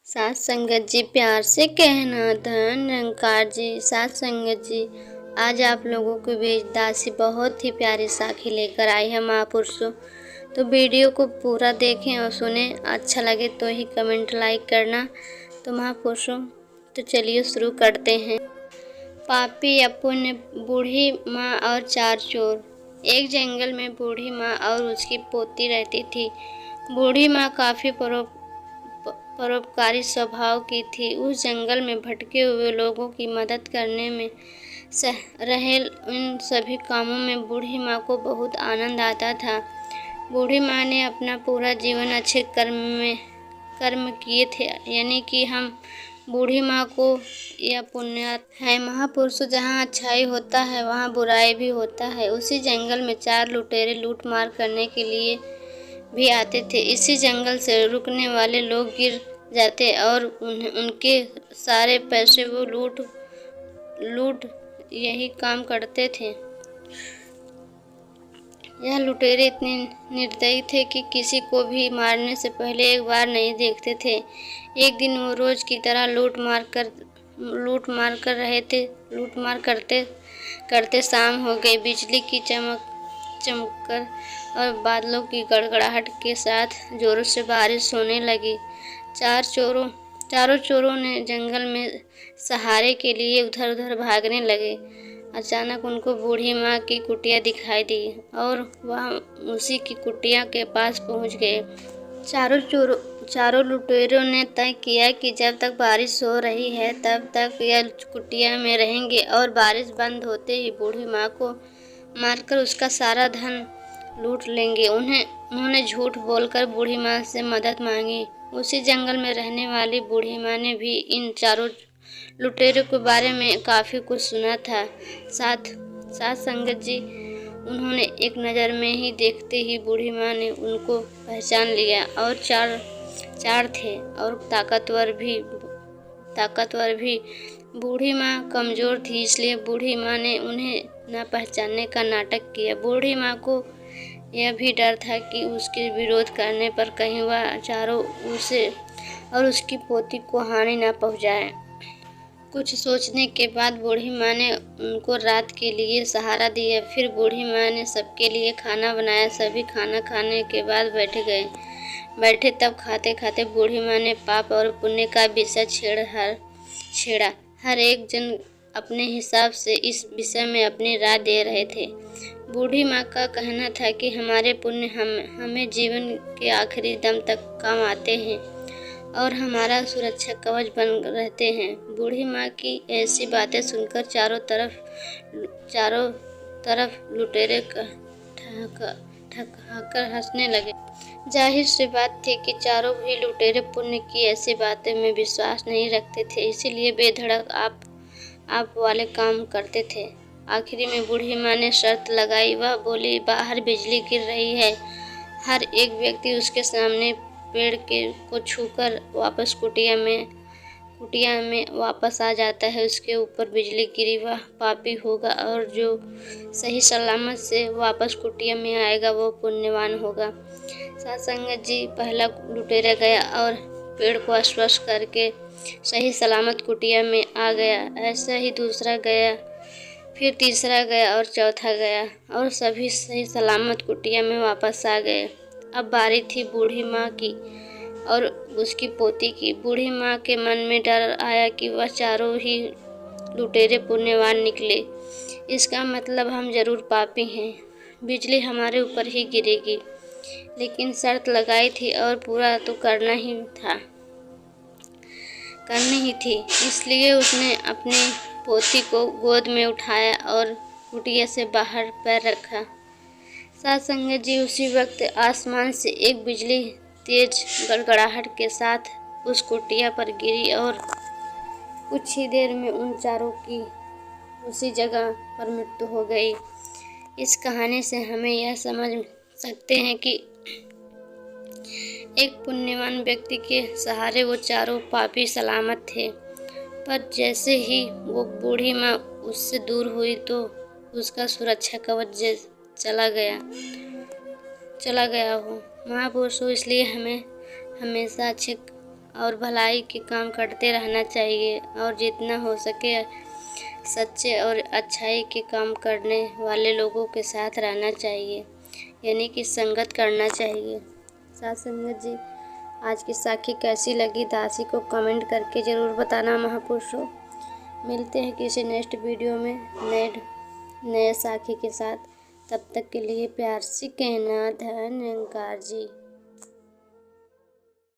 साथ संगत जी, प्यार से कहना धन निरंकार जी। साथ संगत जी, आज आप लोगों के बीच दासी बहुत ही प्यारी साखी लेकर आई है महापुरुषों। तो वीडियो को पूरा देखें और सुने। अच्छा लगे तो ही कमेंट लाइक करना। तो महापुरुषों, तो चलिए शुरू करते हैं। पापी अपुण्य, बूढ़ी माँ और चार चोर। एक जंगल में बूढ़ी माँ और उसकी पोती रहती थी। बूढ़ी माँ काफ़ी परोपकारी स्वभाव की थी। उस जंगल में भटके हुए लोगों की मदद करने में रहे इन सभी कामों में बूढ़ी माँ को बहुत आनंद आता था। बूढ़ी माँ ने अपना पूरा जीवन अच्छे कर्म किए थे, यानी कि हम बूढ़ी माँ को यह पुण्य है। महापुरुष, जहाँ अच्छाई होता है वहाँ बुराई भी होता है। उसी जंगल में चार लुटेरे लूट मार करने के लिए भी आते थे। इसी जंगल से रुकने वाले लोग गिर जाते और उनके सारे पैसे वो लूट यही काम करते थे। यह लुटेरे इतने निर्दयी थे कि किसी को भी मारने से पहले एक बार नहीं देखते थे। एक दिन वो रोज की तरह लूट मार करते करते शाम हो गई। बिजली की चमककर और बादलों की गड़गड़ाहट के साथ जोरों से बारिश होने लगी। चारों चोरों ने जंगल में सहारे के लिए उधर उधर भागने लगे। अचानक उनको बूढ़ी माँ की कुटिया दिखाई दी और वह उसी की कुटिया के पास पहुँच गए। चारों लुटेरों ने तय किया कि जब तक बारिश हो रही है तब तक यह कुटिया में रहेंगे और बारिश बंद होते ही बूढ़ी माँ को मारकर उसका सारा धन लूट लेंगे। उन्होंने झूठ बोलकर बूढ़ी माँ से मदद मांगी। उसी जंगल में रहने वाली बूढ़ी माँ ने भी इन चारों लुटेरों के बारे में काफ़ी कुछ सुना था। साथ संगत जी, उन्होंने एक नज़र में ही देखते ही बूढ़ी माँ ने उनको पहचान लिया। और चार थे और ताकतवर भी। बूढ़ी माँ कमज़ोर थी, इसलिए बूढ़ी माँ ने उन्हें न पहचानने का नाटक किया। बूढ़ी माँ को यह भी डर था कि उसके विरोध करने पर कहीं वह चारों उसे और उसकी पोती को हानि न पहुँचाए। कुछ सोचने के बाद बूढ़ी माँ ने उनको रात के लिए सहारा दिया। फिर बूढ़ी माँ ने सबके लिए खाना बनाया। सभी खाना खाने के बाद बैठे तब खाते खाते बूढ़ी माँ ने पाप और पुण्य का विषय छेड़ा। हर एक जन अपने हिसाब से इस विषय में अपनी राय दे रहे थे। बूढ़ी माँ का कहना था कि हमारे पुण्य हमें जीवन के आखिरी दम तक काम आते हैं और हमारा सुरक्षा कवच बन रहते हैं। बूढ़ी माँ की ऐसी बातें सुनकर चारों तरफ लुटेरे ठहाकर हंसने लगे। जाहिर सी बात थी कि चारों भी लुटेरे पुण्य की ऐसी बातें में विश्वास नहीं रखते थे, इसीलिए बेधड़क आप वाले काम करते थे। आखिरी में बूढ़ी माँ ने शर्त लगाई। वह बोली, बाहर बिजली गिर रही है, हर एक व्यक्ति उसके सामने पेड़ को छूकर वापस कुटिया में वापस आ जाता है, उसके ऊपर बिजली गिरी वह पापी होगा और जो सही सलामत से वापस कुटिया में आएगा वो पुण्यवान होगा। साथ संगत जी, पहला लुटेरा गया और पेड़ को स्पर्श करके सही सलामत कुटिया में आ गया। ऐसा ही दूसरा गया, फिर तीसरा गया और चौथा गया और सभी सही सलामत कुटिया में वापस आ गए। अब बारी थी बूढ़ी माँ की और उसकी पोती की। बूढ़ी माँ के मन में डर आया कि वह चारों ही लुटेरे पुण्यवान निकले। इसका मतलब हम जरूर पापी हैं, बिजली हमारे ऊपर ही गिरेगी। लेकिन शर्त लगाई थी और पूरा तो करनी ही थी, इसलिए उसने अपनी पोती को गोद में उठाया और कुटिया से बाहर पैर रखा। साथ संगत जी, उसी वक्त आसमान से एक बिजली तेज गड़गड़ाहट के साथ उस कुटिया पर गिरी और कुछ ही देर में उन चारों की उसी जगह पर मृत्यु हो गई। इस कहानी से हमें यह समझ सकते हैं कि एक पुण्यवान व्यक्ति के सहारे वो चारों पापी सलामत थे, पर जैसे ही वो बूढ़ी माँ उससे दूर हुई तो उसका सुरक्षा कवच चला गया हो। महापुरुषों, इसलिए हमें हमेशा अच्छे और भलाई के काम करते रहना चाहिए और जितना हो सके सच्चे और अच्छाई के काम करने वाले लोगों के साथ रहना चाहिए, यानी कि संगत करना चाहिए। साथ संगत जी, आज की साखी कैसी लगी दासी को कमेंट करके ज़रूर बताना महापुरुषों। मिलते हैं किसी नेक्स्ट वीडियो में नए साखी के साथ। तब तक के लिए प्यार से कहना धन्यवाद जी।